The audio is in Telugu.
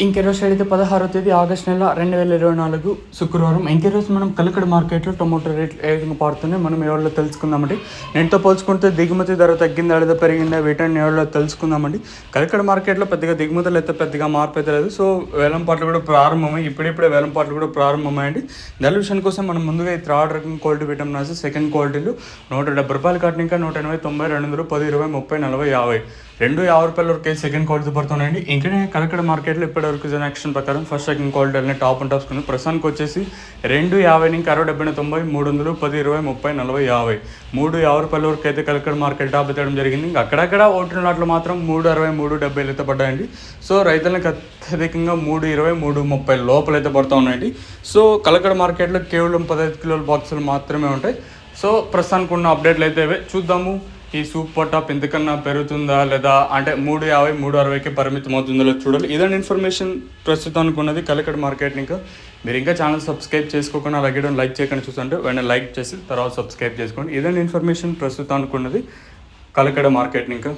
ఇంకెరోజు అయితే 16వ తేదీ ఆగస్టు నెల 2024 శుక్రవారం. ఇంకెరోజు మనం కలకడ మార్కెట్లో టొమాటో రేట్లు ఏ విధంగా పడుతున్నాయి మనం ఎవరిలో తెలుసుకుందామండి. నేటితో పోల్చుకుంటే దిగుమతి ధర తగ్గిందా లేదా పెరిగిందా వీటన్ని ఎవరిలో తెలుసుకుందామండి. కలకడ మార్కెట్లో పెద్దగా దిగుమతులు అయితే పెద్దగా మార్పు అయితే లేదు. సో వేలంపాట్లు కూడా ప్రారంభమై ఇప్పుడిప్పుడే వేలంపాట్లు కూడా ప్రారంభమయ్యండి. దాని విషయం కోసం మనం ముందుగా ఈ థర్డ్ రకం క్వాలిటీ పెట్టాం రాసి సెకండ్ క్వాలిటీలు ₹170 కాటిన ఇంకా 180, 90, 200, 10, 20, 30, 40, 50 ₹50 వరకు సెకండ్ క్వాలిటీ పడుతున్నాయండి. ఇంకా కలకడ మార్కెట్లో ఇప్పటివరకు జనాక్షన్ ప్రకారం ఫస్ట్ సెకండ్ క్వాలిటీ అనే టాప్ అండ్ టాప్స్ ప్రస్తుతానికి వచ్చేసి ₹250 ఇంకా 60, 70, 90, 300, 10, 20, 30, 40, 50 ₹50 వరకు అయితే కలకడ మార్కెట్ టాప్ ఎత్తడం జరిగింది. ఇంకా అక్కడక్కడ ఓట్ల నాట్లు మాత్రం 360, 370 అయితే పడ్డాయండి. సో రైతులకు అత్యధికంగా 320, 330 లోపల అయితే పడుతూ ఉన్నాయండి. సో కలకడ మార్కెట్లో కేవలం 15 కిలోల బాక్సులు మాత్రమే ఉంటాయి. సో ప్రస్తుతానికి ఉన్న అప్డేట్లు అయితే చూద్దాము. ఈ సూపర్ టాప్ ఎంతకన్నా పెరుగుతుందా లేదా అంటే 350, 360కి పరిమితం అవుతుందో లేదో చూడాలి. ఇదండి ఇన్ఫర్మేషన్ ప్రస్తుతానికి ఉన్నది కలకడ మార్కెట్. ఇంకా మీరు ఇంకా ఛానల్ సబ్స్క్రైబ్ చేసుకోకుండా అలాగే లైక్ చేయకుండా చూస్తుంటే వెంటనే లైక్ చేసి తర్వాత సబ్స్క్రైబ్ చేసుకోండి. ఇదండి ఇన్ఫర్మేషన్ ప్రస్తుతానికి ఉన్నది కలకడ మార్కెట్. ఇంకా